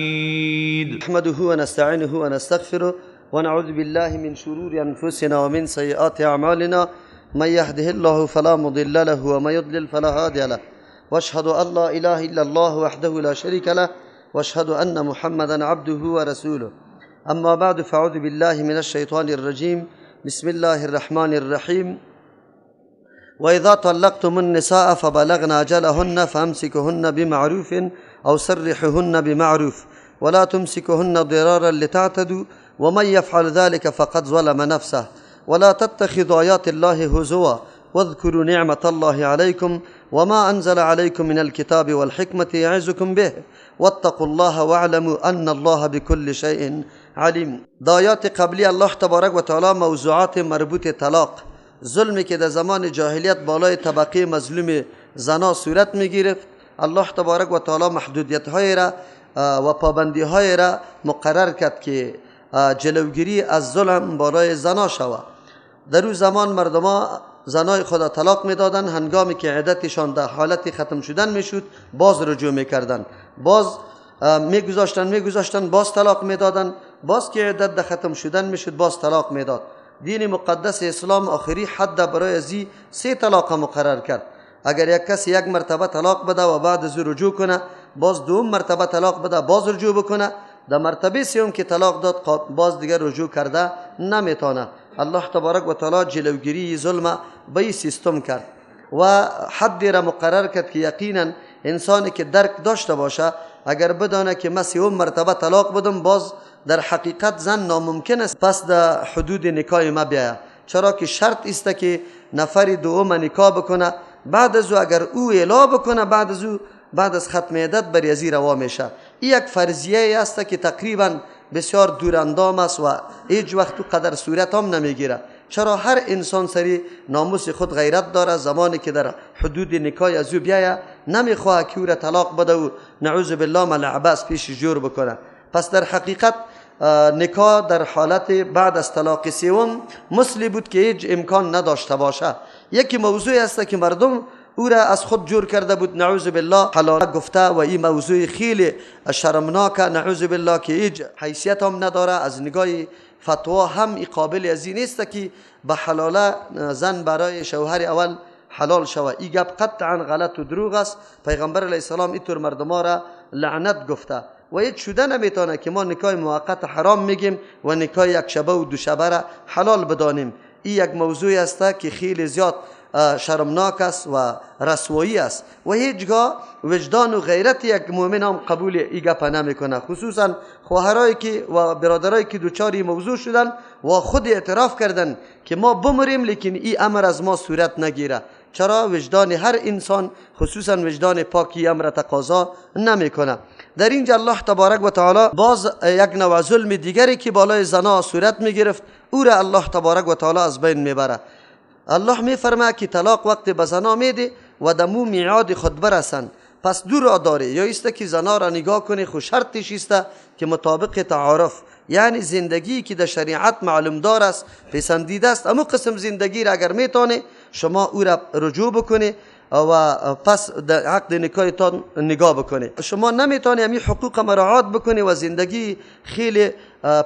نحمده ونستعينه ونستغفره ونعوذ بالله من شرور أنفسنا ومن سيئات أعمالنا من يهده الله فلا مضل له ومن يضلل فلا هادي له واشهد أن لا إله إلا الله وحده لا شريك له واشهد أن محمدا عبده ورسوله أما بعد فأعوذ بالله من الشيطان الرجيم بسم الله الرحمن الرحيم وإذا طلقتم النساء فبلغن أجلهن فأمسكوهن بمعروف أو سرحوهن بمعروف ولا تمسكوهن ضرارا لتعتدوا ومن يفعل ذلك فقد ظلم نفسه ولا تتخذوا آيات الله هزوا واذكروا نعمة الله عليكم وما أنزل عليكم من الكتاب والحكمة يعظكم به واتقوا الله واعلموا أن الله بكل شيء عليم. دا آیات قبلی الله تبارک و تعالی موضوعات مربوط طلاق، ظلمی که در زمان جاهلیت بالای طبقه مظلوم زنا صورت میگرفت، الله تبارک و تعالی محدودیت های را و پابندی های را مقرر کرد که جلوگیری از ظلم بالای زنا شود. در اون زمان مردما زنای خدا طلاق میدادن، هنگامی که عدتشان در حالت ختم شدن میشد باز رجوع میکردن، باز میگذاشتن باز طلاق میدادن، باز که عدت در ختم شدن میشد باز طلاق میداد. دین مقدس اسلام آخری حد برای ازی 3 طلاق مقرر کرد. اگر یک کسی یک مرتبه طلاق بده و بعد از رجوع کنه، باز دوم مرتبه طلاق بده باز رجوع بکنه، در مرتبه سوم که طلاق داد باز دیگر رجوع کرده نمیتونه. الله تبارک و تعالی جلوگیری ظلم به این سیستم کرد و حدی را مقرر کرد که یقینا انسانی که درک داشته باشه اگر بدانه که من 3 مرتبه طلاق بدم باز در حقیقت زن ناممکن است پس در حدود نکاح ما بیاید، چرا که شرط است که نفر دوم نکاح بکنه، بعد از او اگر او اعلا بکنه بعد از ختم عدت بر یزی روا میشه. این یک فرضیه است که تقریبا بسیار دوراندام است و هیچ وقت تو قدر صورت هم نمیگیره، چرا هر انسان سری ناموس خود غیرت داره. زمانی که در حدود نکاح از او بیاید نمیخواه که او را طلاق بده و نعوذ بالله ملعباس پیش جور بکنه. پس در حقیقت نکاح در حالت بعد از طلاق سوم مثلی بود که هیچ امکان نداشته باشه. یکی موضوعی است که مردم او را از خود جور کرده بود، نعوذ بالله حلال گفته و این موضوع خیلی شرمناک، نعوذ بالله که هیچ حیثیت هم نداره. از نگاه فتوا هم قابل از این نیست که به حلاله زن برای شوهر اول حلال شود. این گپ قطعا غلط و دروغ است. پیغمبر علیه السلام اینطور مردما را لعنت گفته و هیچ شده نمیتونه که ما نکاح موقت حرام میگیم و نکاح یک شبه و 2 شبه را حلال بدانیم. این یک موضوعی است که خیلی زیاد شرمناک است و رسوایی است و هیچگاه وجدان و غیرت یک مؤمن هم قبول این گپ نمیکنه، خصوصا خواهرایی که و برادرایی که دوچار این موضوع شدن و خود اعتراف کردن که ما بمریم لیکن این امر از ما صورت نگیره، چرا وجدان هر انسان خصوصا وجدان پاکی امر تقاضا نمیکنه. در اینجا الله تبارک و تعالی باز یک نوع ظلم دیگری که بالای زنا صورت میگرفت او را الله تبارک و تعالی از بین میبره. الله میفرماید که طلاق وقت به زنا میده و دمو میعاد خود برسن، پس دو راه داره، یا است که زنا را نگاه کنی خو شرطش است که مطابق تعارف، یعنی زندگی که در شریعت معلوم دار است پسندیده است، اما قسم زندگی را اگر میتونه شما او را رجوع بکنی و پس در عقد نکاحتان نگاه بکنی. شما نمیتونی همین حقوق مراعات بکنی و زندگی خیلی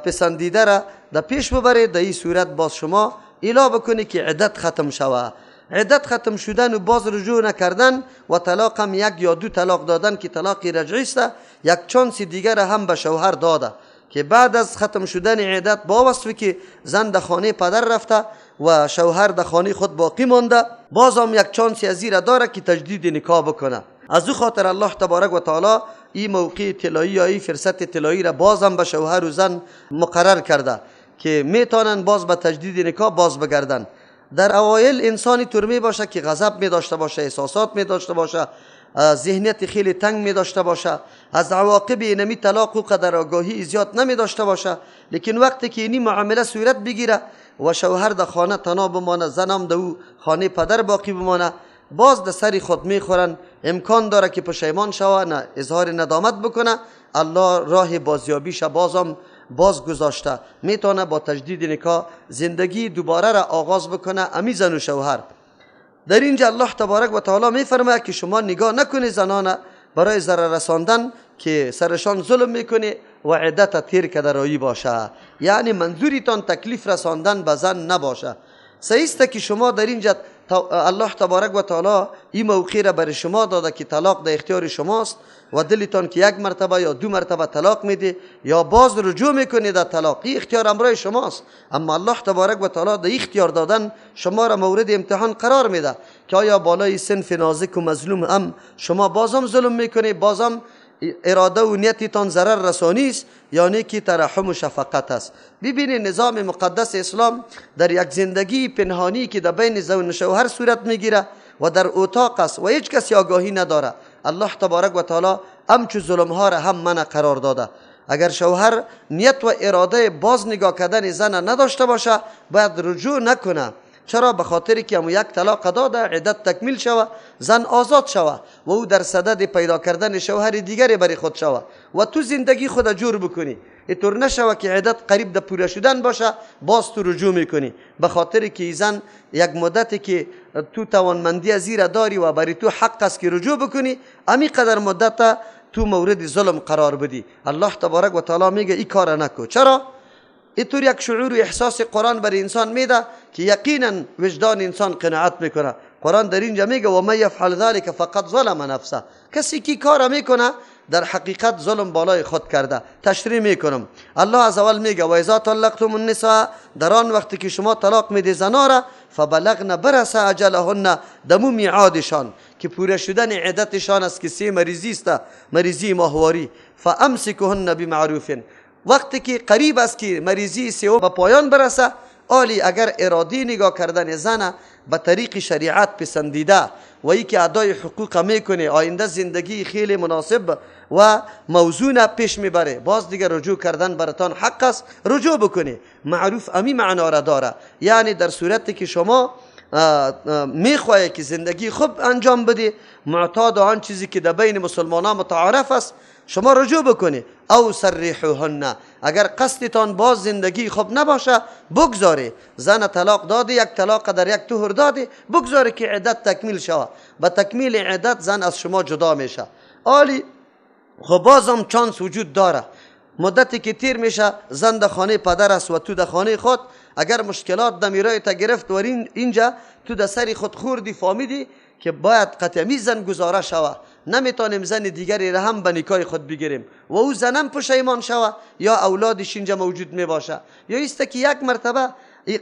پسندیده را در پیش ببرید، در این صورت باز شما اعلا بکنی که عدت ختم شوه. عدت ختم شدن و باز رجوع نکردن و طلاق هم 1 یا 2 طلاق دادن که طلاق رجعی است، یک چانس دیگر هم به شوهر داده که بعد از ختم شدن عدت با وصفی که زن در خانه پدر رفته و شوهر در خانه خود باقی مانده، باز هم یک چانسی از زیر داره که تجدید نکاح بکنه. از او خاطر الله تبارک و تعالی این موقع طلایی یا این فرصت طلایی را باز هم به شوهر و زن مقرر کرده که میتونن باز به تجدید نکاح باز بگردن. در اوایل انسانی طور می باشه که غضب می داشته باشه، احساسات می داشته باشه، ذهنیت خیلی تنگ می داشته باشه، از عواقب اینمی طلاق و قدر آگاهی زیاد نمی داشته باشه، لیکن وقتی که اینی معامله صورت بگیره و شوهر در خانه تنها بمانه، زنم در خانه پدر باقی بمانه، باز در سری خود می خورن. امکان داره که پشیمان شوه، نه اظهار ندامت بکنه، الله راه بازیابیش باز گذاشته، میتونه با تجدید نکاح زندگی دوباره را آغاز بکنه امی زن و شوهر. در اینجا الله تبارک و تعالی میفرماید که شما نگاه نکنید زنان برای ضرر رساندن که سرشان ظلم میکنه و عدت تیر کدرایی باشه، یعنی منظوریتان تکلیف رساندن به زن نباشه. سیسته که شما در اینجا الله تبارک و تعالی این موقع را برای شما داده که طلاق در اختیار شماست و دلتان که یک مرتبه یا دو مرتبه طلاق میده یا باز رجوع میکنه در طلاق، این اختیار امرای شماست. اما الله تبارک و تعالی در اختیار دادن شما را مورد امتحان قرار میده که آیا بالای صنف نازک و مظلوم هم شما بازم ظلم میکنه، بازم اراده و نیتتان ضرر رسانی است یا نیکی ترحم و شفقت است. ببینید نظام مقدس اسلام در یک زندگی پنهانی که در بین زن و شوهر صورت میگیره و در اتاق است و هیچ کسی آگاهی نداره، الله تبارک و تعالی همچو ظلم ها را هم منع قرار داده. اگر شوهر نیت و اراده باز نگاه کردن زن نداشته باشه باید رجوع نکنه. چرا؟ به خاطری که یک طلاق داده عدت تکمیل شوه، زن آزاد شوه و او در صدد پیدا کردن شوهر دیگری برای خود شوه و تو زندگی خود جور بکنی. اینطور نشوه که عدت قریب در پوره شدن باشه باز تو رجوع میکنی، به خاطری که زن یک مدتی که تو توانمندی زیر داری و برای تو حق است که رجوع بکنی، امی قدر مدت تو مورد ظلم قرار بدی. الله تبارک و تعالی میگه این کار نکو. چرا؟ اینطور یک شعور و احساس قرآن برای انسان میده که یقینا وجدان انسان قناعت میکنه. قرآن در اینجا میگه و من یفعل ذلک فقط ظلم نفسه، کسی که کار میکنه در حقیقت ظلم بالای خود کرده. تشریح میکنم، الله عزوجل میگه و اذا طلقتم النساء، در آن وقتی که شما طلاق میده زنا را، فبلغن برس اجلهن، دمو میعادشان که پوره شدن عدتشان است که 3 مریضی است، مریضی ماهواری، فامسکوهن بمعروف، وقتی که قریب است که مریضی 3 به پایان برسه، آلی اگر ارادی نگاه کردن زن به طریق شریعت پسندیده و ای که ادای حقوق میکنه، آینده زندگی خیلی مناسب و موزون پیش میبره، باز دیگر رجوع کردن براتان حق است، رجوع بکنه. معروف امی معنا را داره، یعنی در صورتی که شما میخواهی که زندگی خوب انجام بده، معتاد آن چیزی که در بین مسلمانان متعارف است، شما رجوع بکنی. او سرحوهن، اگر قصدتان باز زندگی خوب نباشه بگذاره. زن طلاق داده، یک طلاق در یک طهر داده، بگذاره که عدت تکمیل شود. با تکمیل عدت زن از شما جدا میشه. آلی خب بازم چانس وجود داره، مدتی که تیر میشه زن در خانه پدر است و تو در خانه خود، اگر مشکلات در میرای تا گرفت و اینجا تو در سری خود خوردی، فهمیدی که باید قطعی زن گزاره شوه، نمیتونیم زن دیگری را هم به نکاح خود بگیریم و او زنم پشیمان شوه یا اولادش اینجا موجود می باشه، یا ایست که یک مرتبه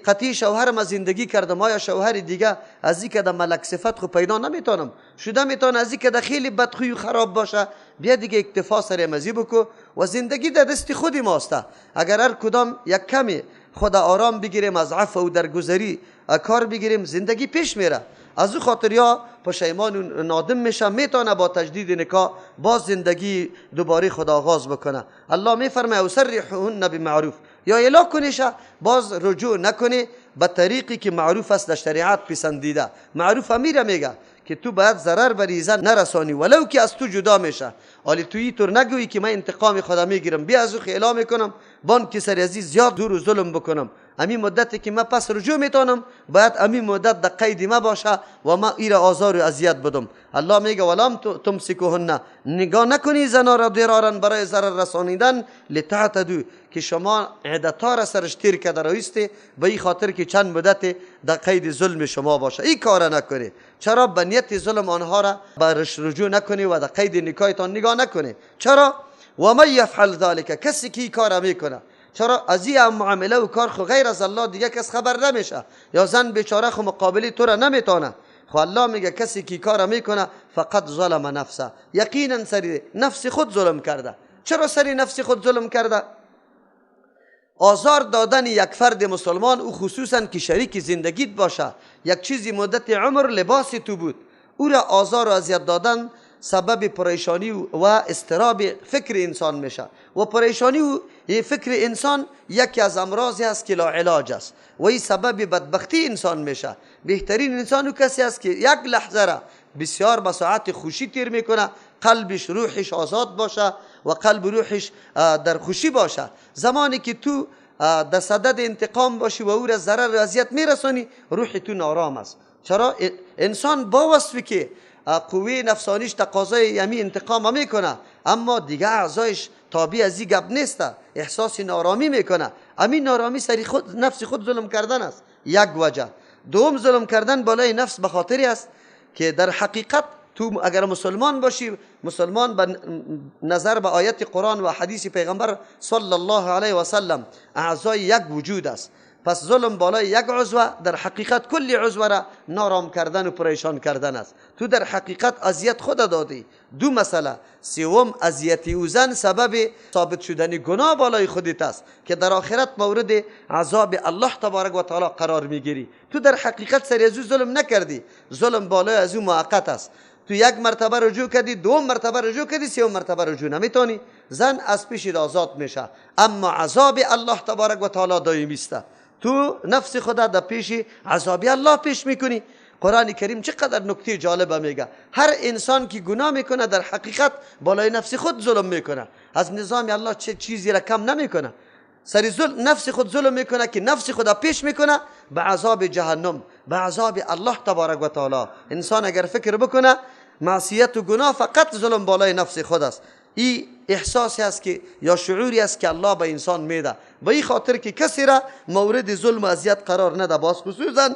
قطعی شوهرم از زندگی کردم، یا شوهر دیگه از این که در ملک صفت خود پیدا نمیتونم شده، میتونه از این که در خیلی بدخوی و خراب باشه، بیا دیگه اکتفا سر مزی بکو و زندگی در دست خودی ماسته. اگر هر کدام یک کمی خود آرام بگیریم، از عفو و درگذری کار بگیریم، زندگی پیش میره. از او خاطر یا پشیمان و نادم میشه، میتونه با تجدید نکاح باز زندگی دوباره خود آغاز بکنه. الله میفرماید او سرحوهن بمعروف، یا الا کنیشه باز رجوع نکنه به طریقی که معروف است در شریعت پسندیده. معروف میره میگه که تو باید ضرر بر زن نرسانی ولو که از تو جدا میشه. حالی تو اینطور نگویی که من انتقام خودم میگیرم، بیا از او خیلا میکنم بان که سر عزیز زیاد دور و ظلم بکنم، امی مدتی که من پس رجوع میتونم باید امی مدت در قید ما باشه و ما ایره آزار و اذیت بدم. الله میگه ولم تمسکوهن، نگاه نکنی زنا را ضرارا برای ضرر رسانیدن، لتعتدوا که شما عدتها را سرش تیر کرده رایسته، به این خاطر که چند مدت در قید ظلم شما باشه. این کار نکنی. چرا؟ به نیت ظلم آنها را برش رجوع نکنی و در قید نکاحتان نگاه نکنی. چرا؟ و من یفعل ذلک، کسی که کار میکنه، چرا از این معامله و کار خو غیر از الله دیگه کس خبر نمیشه، یا زن بیچاره خو مقابلی تو را نمیتونه. خو الله میگه کسی که کار میکنه فقط ظلم نفسه، یقینا سری نفس خود ظلم کرده. چرا سری نفس خود ظلم کرده؟ آزار دادن یک فرد مسلمان، او خصوصا که شریک زندگیت باشه، یک چیزی مدت عمر لباس تو بود، او را آزار و اذیت دادن سبب پریشانی و استراب فکر انسان میشه و پریشانی و فکر انسان یکی از امراضی است که لا علاج است و این سبب بدبختی انسان میشه. بهترین انسان کسی است که یک لحظه را بسیار به ساعت خوشی تیر میکنه، قلبش روحش آزاد باشه و قلب روحش در خوشی باشه. زمانی که تو در صدد انتقام باشی و او را ضرر و اذیت میرسانی، روح تو نارام است. چرا؟ انسان با وصفی که قوه نفسانیش تقاضای یمی انتقام میکنه، اما دیگه اعضایش تابع از این گپ نیسته، احساس نارامی میکنه. همین نارامی سری خود نفس خود ظلم کردن است، یک وجه. دوم ظلم کردن بالای نفس به خاطری است که در حقیقت تو اگر مسلمان باشی، مسلمان به نظر به آیت قرآن و حدیث پیغمبر صلی الله علیه و سلم اعضای یک وجود است. پس ظلم بالای یک عضو در حقیقت کلی عضو را نارام کردن و پریشان کردن است. تو در حقیقت اذیت خود دادی. دو مسئله. سوم، اذیت اوزن سبب ثابت شدن گناه بالای خودت است که در آخرت مورد عذاب الله تبارک و تعالی قرار میگیری. تو در حقیقت سر از ظلم نکردی، ظلم بالای از او موقت است. تو یک مرتبه رجوع کردی، دوم مرتبه رجوع کردی، سوم مرتبه رجوع نمیتونی، زن از پیش آزاد میشه. اما عذاب الله تبارک و تعالی دائمی است. تو نفس خدا در پیش عذاب الله پیش میکنی. قرآن کریم چقدر نکته جالبه میگه. هر انسان که گناه میکنه در حقیقت بالای نفس خود ظلم میکنه، از نظام الله چه چیزی را کم نمیکنه. سری نفس خود ظلم میکنه که نفس خدا پیش میکنه به عذاب جهنم، به عذاب الله تبارک و تعالی. انسان اگر فکر بکنه معصیت و گناه فقط ظلم بالای نفس خود است. این احساسی است که یا شعوری است که الله به انسان میده، به این خاطر که کسی را مورد ظلم و اذیت قرار نده. باز خصوصا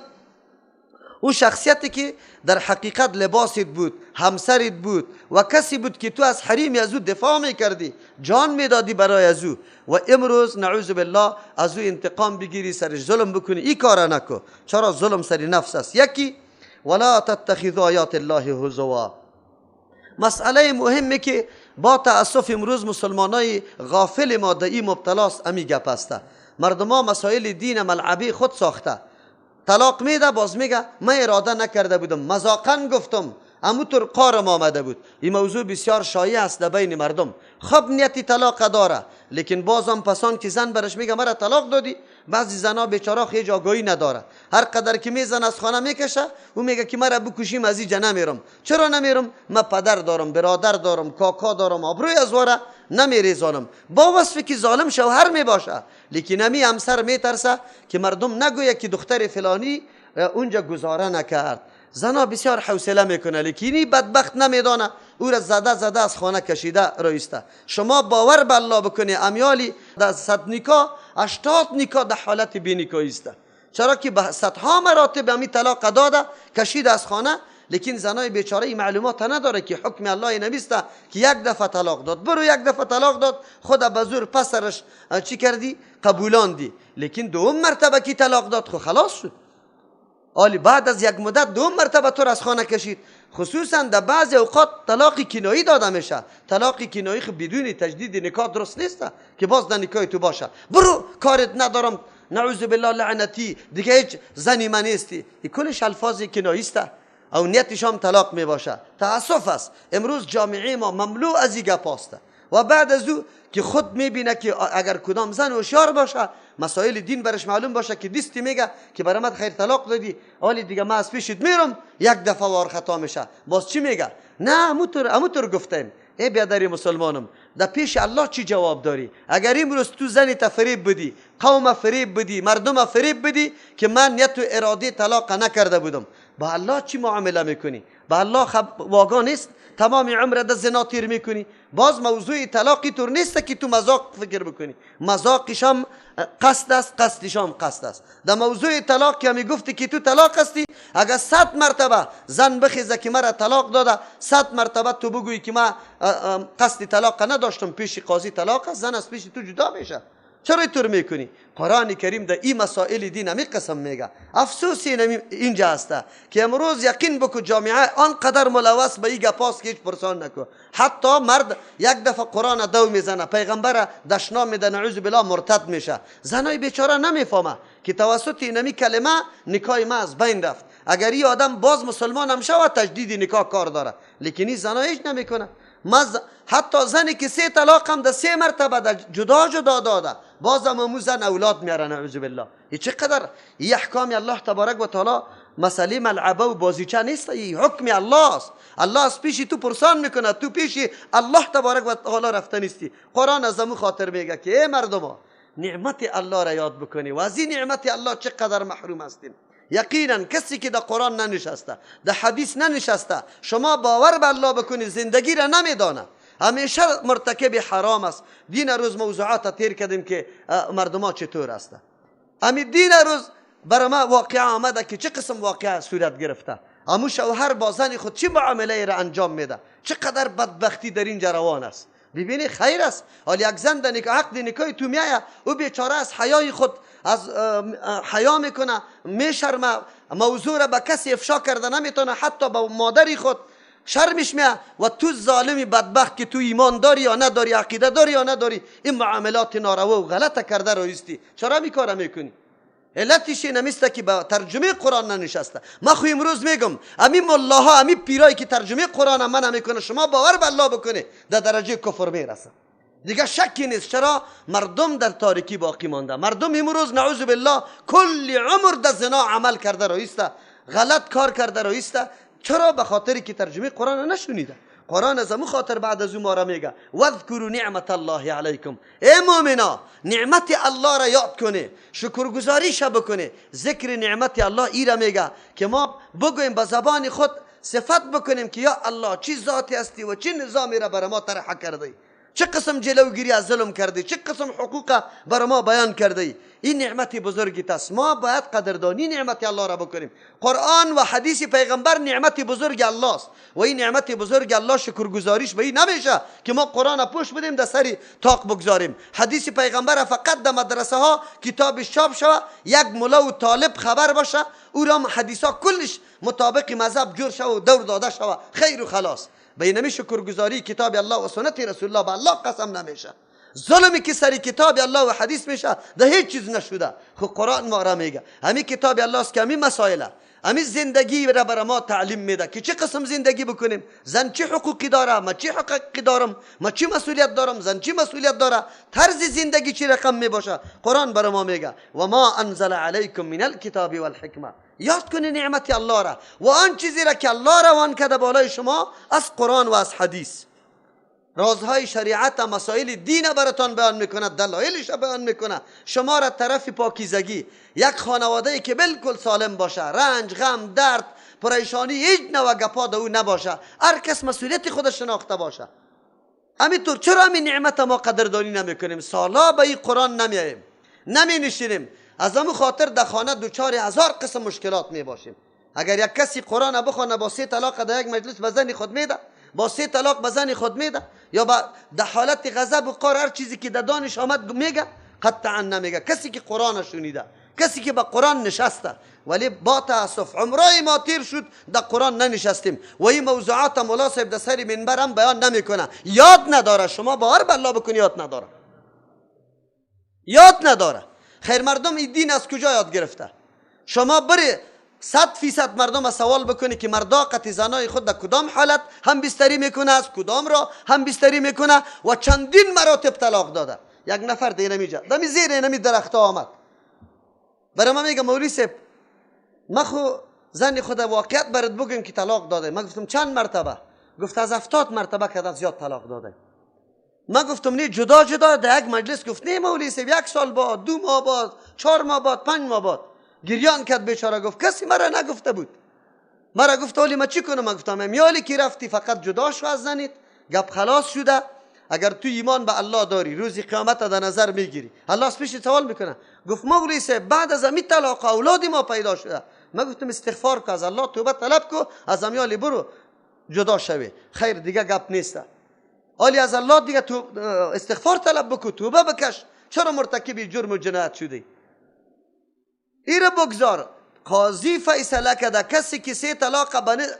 او شخصیتی که در حقیقت لباست بود، همسرت بود و کسی بود که تو از حریم از او دفاع میکردی، جان میدادی برای از او، و امروز نعوذ بالله از او انتقام بگیری، سرش ظلم بکنی. این کار نکن، چرا ظلم سر نفس است. یکی، ولا تتخذوا آیات الله هزوا. مسئله مهمه که با تأسف امروز مسلمانای غافل ما در این مبتلاست. امی گپ است، مردم ها مسائل دین ملعبی خود ساخته. طلاق میده، باز میگه من اراده نکرده بودم، مذاقاً گفتم، همونطور قارم آمده بود. این موضوع بسیار شایع است در بین مردم. خب نیتی طلاق داره، لیکن بازم پسان که زن برش میگه مرا طلاق دادی، بعضی زنا بیچاره هیچ آگاهی نداره، هر قدر که میزن از خانه میکشه و میگه که مرا بکشیم از اینجا نمیرم. چرا نمیرم؟ من پدر دارم، برادر دارم، کاکا دارم، آبروی از واره نمیریزانم. با وصفی که ظالم شوهر میباشه، لیکن امی همسر میترسه که مردم نگویه که دختر فلانی اونجا گزاره نکرد. زنا بسیار حوصله میکنه، لیکنی بدبخت نمیدانه او را زده از خانه کشیده رایسته. شما باور به الله بکنی امیالی در 100 نکاح 80 نکاح در حالت بی‌نکاحی است. چرا که به صدها مراتب امی طلاق داده کشیده از خانه، لیکن زنای بیچاره این معلومات نداره که حکم الله نوشته که یک دفعه طلاق داد، برو یک دفعه طلاق داد، خود به زور پسرش چی کردی؟ قبولاندی. لیکن دوم مرتبه که طلاق داد خو خلاص شد. آلی بعد از یک مدت دوم مرتبه تو از خانه کشید. خصوصا در بعضی اوقات طلاق کنایی داده میشه. طلاق کنایی خب بدون تجدید نکاح درست نیست که باز در نکاح تو باشه. برو کارت ندارم، نعوذ بالله لعنتی، دیگه هیچ زنی من نیستی. این کلش الفاظ کنایی است او نیتش هم طلاق می باشه. تاسف است امروز جامعه ما مملو از این گپ است. و بعد از او که خود میبینه که اگر کدام زن هوشیار باشه، مسائل دین برش معلوم باشه، که دیستی میگه که برامد خیر طلاق دادی، حالی دیگه من از پیشت میرم، یک دفعه وار خطا میشه. باز چی میگه؟ نه همونطور گفتیم. ای بیادری مسلمانم، در پیش الله چی جواب داری؟ اگر امروز تو زنی فریب بدی، قوم فریب بدی، مردم فریب بدی که من نیت و اراده طلاق نکرده بودم، با الله چی معامله میکنی؟ با الله واقع نیست تمام عمر در زنا تیر میکنی. باز موضوع طلاقی طور نیست که تو مذاق فکر بکنی، مذاقش هم قصد است، قصدش هم قصد است. در موضوع طلاق که همی گفتی که تو طلاق هستی، اگر 100 مرتبه زن بخیزه که مرا طلاق داده، 100 مرتبه تو بگویی که من قصد طلاق نداشتم، پیش قاضی طلاق است، زن از پیش تو جدا میشه. چرا اینطور میکنی؟ قرآن کریم در این مسائل دین همی قسم میگه. افسوس اینجا است که امروز یقین بکو جامعه آنقدر ملوث به این گپاست که هیچ پرسان نکن. حتی مرد یک دفعه قرآن دو میزنه، پیغمبر دشنا میده، نعوذ بالله مرتد میشه. زنای بیچاره نمیفهمه که توسط اینمی کلمه نکاح ما از بین رفت. اگر این آدم باز مسلمان هم شود تجدید نکاح کار داره، لیکن این زنا هیچ نمیکنه. حتی زنی که 3 طلاق هم در 3 مرتبه جدا داده، بازم همون زن اولاد میاره، نعوذ بالله. این چقدر این احکام الله تبارک و تعالی مسئله ملعبه و بازیچه نیست، این حکم الله است. الله از پیش تو پرسان میکنه، تو پیش الله تبارک و تعالی رفته نیستی. قرآن از همون خاطر میگه که ای مردم ها، نعمت الله را یاد بکنی و از این نعمت الله چقدر محروم هستیم. یقینا کسی که در قرآن ننشسته، در حدیث ننشسته، شما باور به الله بکنید زندگی را نمیدانه، همیشه مرتکب حرام است. دین روز موضوعات تیر کردیم که مردم ها چطور هستند. همین دین روز برای ما واقعه آمده که چه قسم واقعه صورت گرفته. امو شوهر با زن خود چه معامله را انجام میده، چقدر بدبختی در اینجا روان است. ببینی خیر است. حال یک زن در عقد نکاح تو میایه، او بیچاره از حیای خود از حیا میکنه، میشرمه، موضوع را به کسی افشا کرده نمیتونه، حتی به مادری خود شرمش میه. و تو ظالمی بدبخت که تو ایمان داری یا نداری، عقیده داری یا نداری، این معاملات ناروا و غلطه کرده رایستی، چرا می کار میکنی؟ علتش نمیسته که با ترجمه قرآن ننشسته. من خو امروز میگم امی ملاها، امی پیرایی که ترجمه قرآن من نمیکنه، شما باور به الله بکنه در درجه کفر میرسه. دیگه شکی نیست. چرا؟ مردم در تاریکی باقی مانده. مردم امروز نعوذ بالله کل عمر در زنا عمل کرده رایسته، غلط کار کرده رایسته. چرا؟ به خاطری که ترجمه قرآن نشنیده. قرآن از همون خاطر بعد از اون ما را میگه واذکروا نعمت الله علیکم. ای مؤمنا نعمت الله را یاد کنه، شکرگزاریش بکنه. ذکر نعمت الله ای را میگه که ما بگویم به زبان خود صفت بکنیم که یا الله چی ذاتی هستی و چی نظامی را برای ما طرح کردی، چه قسم جلوگیری از ظلم کردی، چه قسم حقوق برای ما بیان کردی. این نعمت بزرگی است. ما باید قدردانی نعمت الله را بکنیم. قرآن و حدیث پیغمبر نعمت بزرگ الله است و این نعمت بزرگ الله شکرگزاریش به این نمیشه که ما قرآن پوش بدیم در سری تاق بگذاریم. حدیث پیغمبر فقط در مدرسه ها کتابش چاپ شوه، یک ملا و طالب خبر باشه، او را حدیث ها کلش مطابق مذهب جور شوه و دور داده شوه، خیر و خلاص. به اینمی شکرگزاری کتاب الله و سنت رسول الله به الله قسم نمیشه. ظلمی که سری کتاب الله و حدیث میشه ده هیچ چیز نشده. خب قرآن ما را میگه همین کتاب الله است که همین مسائله، همین زندگی را برای ما تعلیم میده که چه قسم زندگی بکنیم. زن چه حقوقی داره، ما چه حقوقی دارم، ما چه مسئولیت دارم، زن چه مسئولیت داره، طرز زندگی چه رقم میباشه. قرآن برای ما میگه و ما انزل علیکم من الکتاب والحکمه. یاد کنی نعمت الله را و آن چیزی را که الله روان کرده بالای شما از قرآن و از حدیث. رازهای شریعت، مسائل دین براتان بیان میکنه، دلایلش بیان میکنه. شما را طرف پاکیزگی، یک خانواده که بالکل سالم باشه، رنج، غم، درد، پریشانی هیچ نوع گپا دو نباشه، هر کس مسئولیت خودش شناخته باشه. همینطور چرا همین نعمت ما قدردانی نمیکنیم؟ سالا به این قرآن نمیاییم، نمی نشینیم. از همون خاطر در خانه دوچار هزار قسم مشکلات می باشیم. اگر یک کسی قرآن بخونه با 3 طلاق در یک مجلس به زن خود میده، با 3 طلاق به زن خود میده، یا در حالت غضب و قهر هر چیزی که در دانش آمد میگه، قطعا نمیگه. کسی که قرآن شنیده، کسی که با قرآن نشسته. ولی با تاسف عمرای ما تیر شد در قرآن ننشستیم و این موضوعات مولا صاحب در سر منبر هم بیان نمیکنه، یاد نداره. شما باور به الله بکنی یاد نداره، یاد نداره. خیر مردم این دین از کجا یاد گرفته؟ شما بری 100% مردم سوال بکنی که مردا قطع زنای خود در کدام حالت هم بستری میکنه، از کدام را هم بستری میکنه و چندین مراتب طلاق داده. یک نفر دیگه میجا دمی زیر اینمی درخت آمد برای ما میگه مولوی صاحب ما خو زن خود واقعیت برات بگم که طلاق داده. من گفتم چند مرتبه؟ گفت از 70 مرتبه که زیاد طلاق داده. من گفتم نه جدا جدا در یک مجلس؟ گفت نه مولوی صاحب 1 سال بعد، 2 ماه بعد، 4 ماه بعد، 5 ماه بعد. گریان کرد بیچاره، گفت کسی مرا نگفته بود. مرا گفت ولی ما چی کنم؟ من گفتم میالی که رفتی فقط جدا شو از زنیت، گپ خلاص شده. اگر تو ایمان به الله داری روزی قیامت در نظر میگیری، الله از پیش سوال میکنه. گفت مولوی صاحب بعد از همین طلاق اولادی ما پیدا شده. من گفتم استغفار کن، از الله توبه طلب کو، از امیالی برو جدا شوی. خیر دیگه گپ نیست. آلی از الله دیگه تو استغفار طلب بکو، توبه بکش. چرا مرتکب جرم و جنایت شدی؟ ایره بگذار. قاضی فیصله کرده کسی که 3 طلاق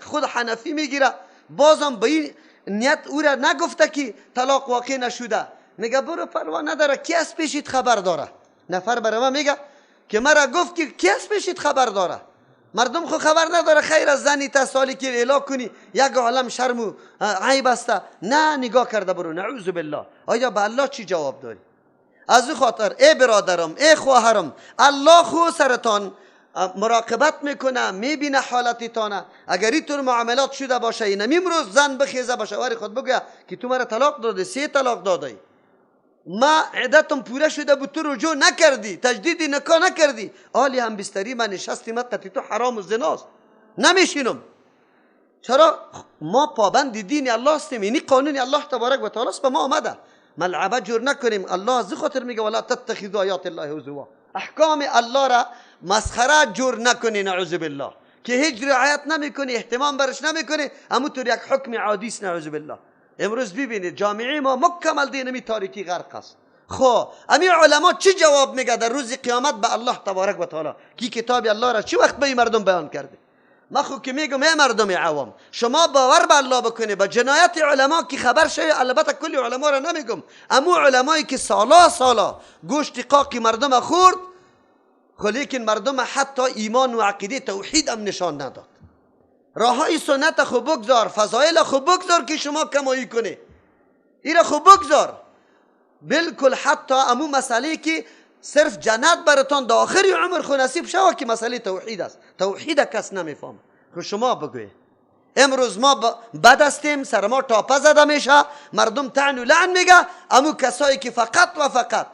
خود حنفی میگیره، بازم به این نیت او را نگفته که طلاق واقع نشده، میگه برو پروا نداره، کی از پیشت خبر داره؟ نفر برای ما میگه که مرا گفت که کی از پیشت خبر داره؟ مردم خو خبر نداره. خیر از زنی تا سالی که اعلام کنی یک عالم شرم و عیب است. نه نگاه کرده برو. نعوذ بالله. آیا به الله چی جواب داری؟ از او خاطر ای برادرم، ای خواهرم، الله خو سرتان مراقبت میکنه، میبینه حالتتان. اگر اینطور معاملات شده باشه، این امروز زن بخیزه باشه وری خود بگه که تو مرا طلاق داده، 3 طلاق داده، ما عدتم پوره شده بود تو رجوع نکردی، تجدید نکاح نکردی، حالی هم بستری من نشستیم قطعی تو حرام و زناست، نمیشینم. چرا؟ ما پابند دین الله هستیم، اینی قانون الله تبارک و تعالی است به ما آمده، ملعبه جور نکنیم. الله از خاطر میگه ولا تتخذوا آیات الله هزوا، احکام الله را مسخره جور نکنی، نعوذ بالله، که هیچ رعایت نمیکنی، اهتمام برش نمیکنی، همونطور یک حکم عادی است، نعوذ بالله. امروز ببینید جامعه ما مکمل دینمی تاریکی غرق است. خب امی علما چی جواب میگه در روز قیامت به الله تبارک و تعالی که کتاب الله را چی وقت به مردم بیان کرده؟ ما خو که میگم ای مردم عوام، شما باور به الله بکنید، به جنایت علما که خبر شوی. البته کلی علما را نمیگم، اما علمایی که سالا گوشت قاقی مردم خورد، خو لیکن مردم حتی ایمان و عقیده توحید هم نشان نداد. راهای سنت خو بگذار، فضایل خو بگذار که شما کمایی کنی، ایره خو بگذار. بالکل حتی امو مسئله که صرف جنت براتان در آخری عمر خو نصیب شوه که مسئله توحید است، توحید کس نمیفهمه. خو شما بگوی امروز ما بد هستیم، سر ما تاپه زده میشه، مردم طعن و لعن میگه، امو کسایی که فقط و فقط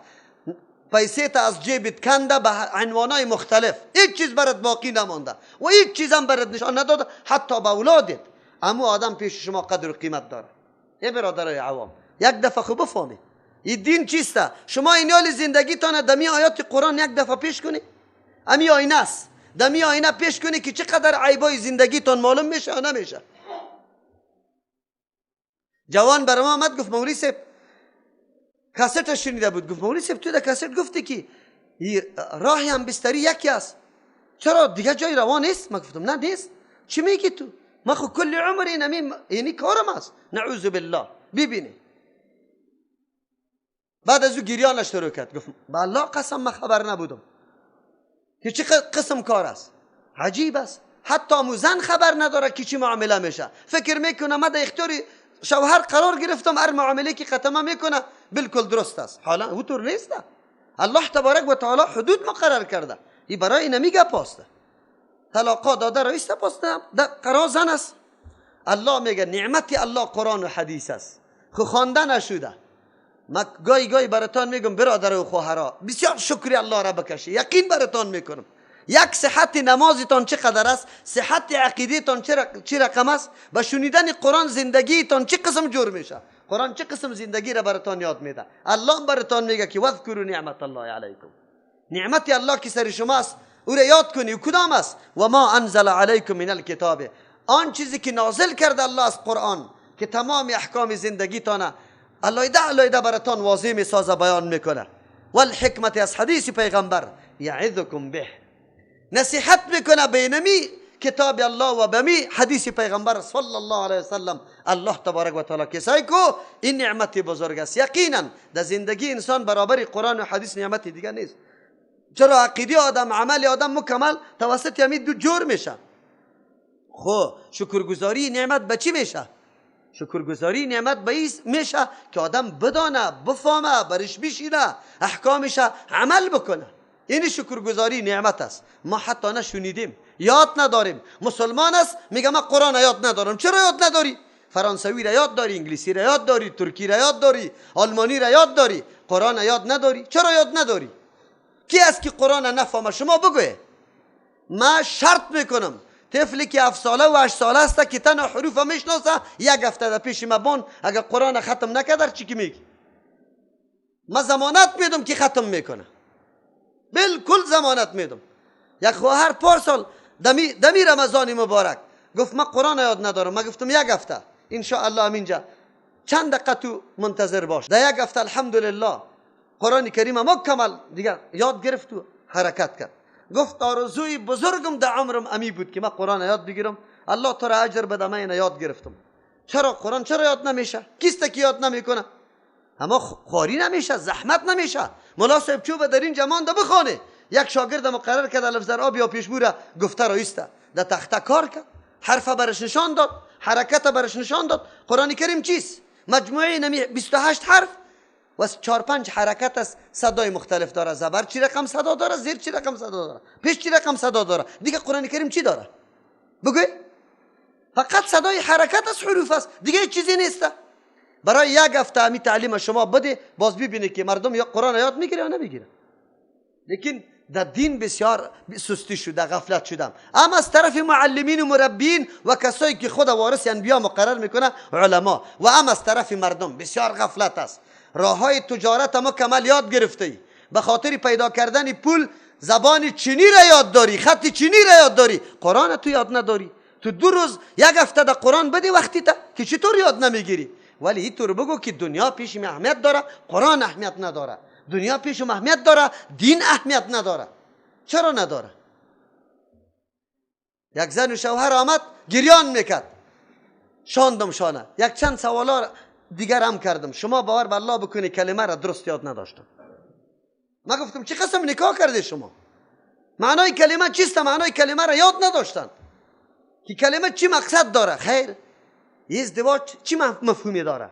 پیسه تا از جیبت کنده به عنوانای مختلف، هیچ چیز برات باقی نمانده و هیچ چیز هم برات نشان نداده، حتی به اولادت. اما آدم پیش شما قدر و قیمت داره. ای برادرای عوام، یک دفعه خوب بفهمید این دین چیسته. شما این حال زندگیتان دمی آیات قرآن یک دفعه پیش کنی، امی آینه است، دمی آینه پیش کنی که چقدر عیبای زندگیتان معلوم میشه و نمیشه. جوان برام آمد گفت مولوی صاحب، کاست شنیده بود، گفت مولوی صاحب تو در کاست گفتی که راهی هم بستری یکی است، چرا دیگه جای روان نیست؟ ما گفتم نه نیست. چی میگی تو؟ ما خو کل عمر اینی کارم است، نعوذ بالله. ببینی بعد از او گریانش شروع کرد، گفت با الله قسم من خبر نبودم که چه قسم کار است. عجیب است، حتی موزن خبر نداره که چی معامله میشه، فکر میکنه من در اختیار شوهر قرار گرفتم، هر معامله که ختمه میکنه بالکل درست است. حالا او طور نیست. الله تبارک و تعالی حدود مقرر کرده، این برای نمیگه پاسته طلاقا داده رئیس پاسته قرار زن است. الله میگه نعمت الله قرآن و حدیث است، خو خوانده نشده. ما گاهی براتان میگم برادر و خواهرا، بسیار شکر الله را بکشی، یقین براتان میکنم یک صحت نمازتان چقدر است، صحت عقیدتان چه رقم است، با شنیدن قرآن زندگیتان چه قسم جور میشه. قرآن چه قسم زندگی را براتان یاد میده. الله براتان میگه که واذکروا نعمت الله علیکم، نعمت الله که سر شماست او را یاد کنی. و کدام است؟ و ما انزل علیکم من الکتاب، آن چیزی که نازل کرده الله از قرآن که تمام احکام زندگیتان علایده براتان واضح میسازه، بیان میکنه. والحکمت، از حدیث پیغمبر، یعظکم به، نصیحت میکنه بینمی کتاب الله و بمی حدیث پیغمبر صلی الله علیه وسلم. الله تبارک و تعالی کسایی کو این نعمت بزرگ است. یقینا در زندگی انسان برابر قرآن و حدیث نعمت دیگه نیست. چرا؟ عقیده آدم، عمل آدم مکمل توسط همین دو جور میشه. خو شکرگزاری نعمت به چی میشه؟ شکرگزاری نعمت به این میشه که آدم بدانه، بفهمه، برش بشینه، احکامش عمل بکنه. این شکرگزاری نعمت است. ما حتی نشنیدیم، یاد نداریم. مسلمان است میگه من قرآن یاد ندارم. چرا یاد نداری؟ فرانسوی را یاد داری، انگلیسی را یاد داری، ترکی را یاد داری، آلمانی را یاد داری، قرآن یاد نداری. چرا یاد نداری؟ کی است که قرآن نفهمه؟ شما بگوی. ما شرط میکنم طفلی که 7 ساله و 8 ساله است که تنها حروف میشناسه، یک هفته در پیش ما اگر قرآن ختم نکرده چی که میگی؟ ما ضمانت میدم که ختم میکنه، بالکل ضمانت میدم. یک خواهر پارسال دمی رمضان مبارک گفت من قرآن یاد ندارم. من گفتم یک هفته ان شاء الله همینجا چند دقیقه تو منتظر باش. در یک هفته الحمدلله قرآن کریم مکمل دیگه یاد گرفت و حرکت کرد. گفت آرزوی بزرگم در عمرم امی بود که من قرآن یاد بگیرم. الله تو را اجر بده، من یاد گرفتم. چرا قرآن چرا یاد نمیشه؟ کیست که یاد نمیکنه؟ اما خواری نمیشه، زحمت نمیشه. مولا صاحب چوب در این جمانده بخونه. یک شاگرد مقرر کرد لفظ آب یا پیشبوره گفته رایسته در تخته کار کرد، حرف برش نشان داد، حرکت برش نشان داد. قرآن کریم چیست؟ مجموعه 28 حرف و 4-5 حرکت است، صدای مختلف داره. زبر چی رقم صدا داره، زیر چی رقم صدا داره، پیش چی رقم صدا داره. دیگه قرآن کریم چی داره؟ بگوی. فقط صدای حرکت است، حروف است، دیگه چیزی نیست. برای یک هفته همی تعلیم شما بده، باز ببینی که مردم یا قرآن یاد میگیره یا نمیگیره. لیکن در دین بسیار سستی شده، غفلت شدم. اما از طرف معلمین و مربین و کسایی که خود وارث انبیا مقرر میکنه علما، و اما از طرف مردم بسیار غفلت است. راه های تجارت ما کمال یاد گرفته ای، به خاطر پیدا کردن پول زبان چینی را یاد داری، خط چینی را یاد داری، قرآن تو یاد نداری. تو 2 روز یک هفته در قرآن بدی وقتی تا که چطور یاد نمیگیری. ولی اینطور بگو که دنیا پیش می اهمیت داره، قرآن اهمیت نداره. دنیا پیش اهمیت داره، دین اهمیت نداره. چرا نداره؟ یک زن و شوهر آمد گریان میکرد، شاندم شانه. یک چند سوالا دیگر هم کردم. شما باور به الله بکنی کلمه را درست یاد نداشتم. ما گفتم چه قسم نکاح کرده شما؟ معنای کلمه چیست؟ معنای کلمه را یاد نداشتن که کلمه چی مقصد داره. خیر، این ازدواج چی مفهومی داره؟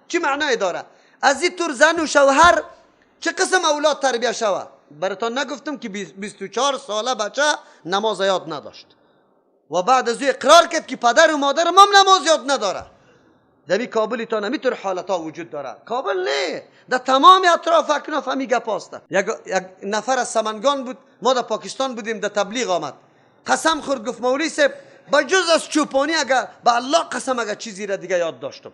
چی معنای داره؟ از این طور زن و شوهر چه قسم اولاد تربیه شوه؟ براتون نگفتم که 24 ساله بچه نماز یاد نداشت و بعد از او اقرار کرد که پدر و مادرم هم نماز یاد نداره. در کابل تا نمیتور حالت ها وجود داره. کابل نه، در تمام اطراف اکناف همی گپاسته. یک نفر از سمنگان بود، ما در پاکستان بودیم، در تبلیغ آمد، قسم خورد، گفت مولوی صاحب بجز از چوپانی اگر به الله قسم اگر چیزی را دیگه یاد داشتم.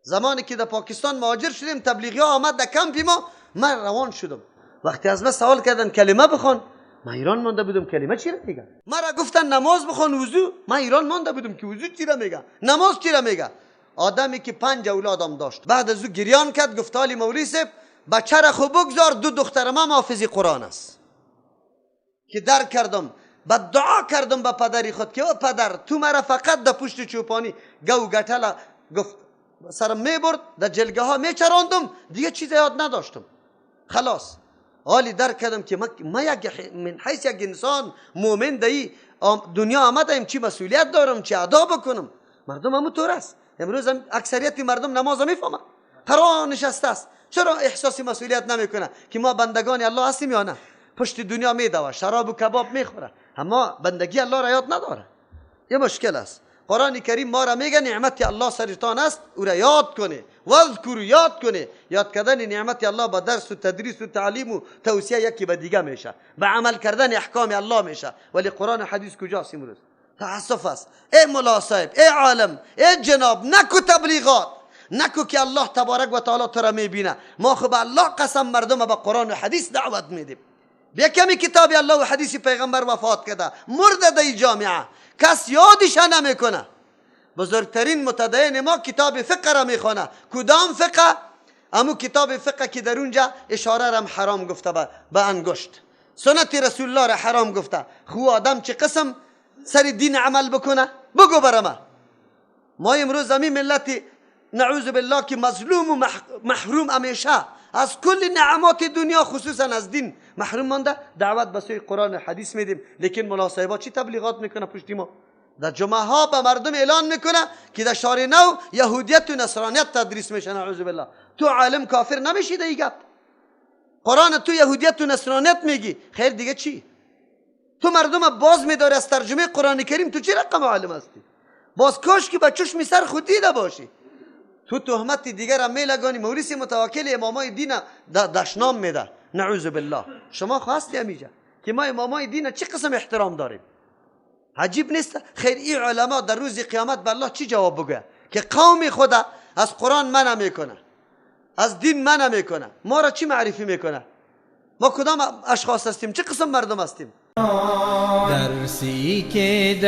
زمانی که در پاکستان مهاجر شدیم، تبلیغی ها آمد در کمپی ما، من روان شدم. وقتی از من سوال کردن کلمه بخوان، من ایران مانده بودم کلمه چی را میگه. مرا گفتن نماز بخوان، وضو، من ایران مانده بودم که وضو چی را میگه، نماز چی را میگه. آدمی که 5 اولادم داشت، بعد از او گریان کرد، گفت علی مولوی صاحب بچه را خوب بگذار، 2 دختر ما حافظ قرآن است. که در کردم، بعد دعا کردم به پدری خود که او پدر تو مرا فقط در پشت چوپانی گو گټل گفت سرم میبرد، در جلگه ها میچراندم، دیگه چیز یاد نداشتم. خلاص حالی در کردم که من من حیث یک انسان مومن دایی دنیا آمدم، چی مسئولیت دارم، چی ادا بکنم. مردم همون طور است. امروز اکثریت مردم نماز میفهمن، قرآن نشسته است. چرا احساس مسئولیت نمیکنه که ما بندگان الله هستیم یا نه؟ پشت دنیا میدوه، شراب و کباب میخوره، اما بندگی الله را یاد نداره. یه مشکل است. قرآن کریم ما را میگه نعمت الله سرتان است، او را یاد کنه، واذکروا یاد کنه. یاد کردن نعمت الله با درس و تدریس و تعلیم و توصیه یکی به دیگه میشه، به عمل کردن احکام الله میشه. ولی قرآن و حدیث کجاست امروز؟ تاسف است. ای ملا صاحب، ای عالم، ای جناب، نکو تبلیغات، نکو که الله تبارک و تعالی تو را میبینه. ما خب الله قسم مردم به قرآن و حدیث دعوت میدیم. بیا کمی کتاب الله و حدیث پیغمبر وفات کرده، مرده در جامعه، کس یادش نمیکنه. بزرگترین متدین ما کتاب فقه را میخونه. کدام فقه؟ امو کتاب فقه که در اونجا اشاره را حرام گفته به انگشت، سنت رسول الله را حرام گفته. خو آدم چه قسم سر دین عمل بکنه؟ بگو برام. ما امروز زمین ملت نعوذ بالله که مظلوم و محروم همیشه از کل نعمات دنیا خصوصا از دین محروم مانده، دعوت به سوی قرآن و حدیث میدیم. لیکن ملا صاحبا چی تبلیغات میکنه پشت ما؟ در جمعه ها به مردم اعلان میکنه که در شهر نو یهودیت و نصرانیت تدریس میشه. نعوذ بالله. تو عالم کافر نمیشی در گپ. قرآن تو یهودیت و نصرانیت میگی، خیر دیگه چی؟ تو مردم باز میداری از ترجمه قرآن کریم، تو چی رقم عالم هستی؟ باز کاش که بچوش میسر خود دیده باشی. تو تهمت دیگر هم میلگانی. موریسی متوکل امامای دین دشنام میده. نعوذ بالله. شما خواستی همیجا که ما امامای دین چه قسم احترام داریم؟ عجیب نیست؟ خیر این علما در روز قیامت به الله چی جواب بگه که قوم خدا از قرآن منع میکنه، از دین منع میکنه، ما را چی معرفی میکنه؟ ما کدام اشخاص هستیم؟ چه قسم مردم هستیم؟ درسی که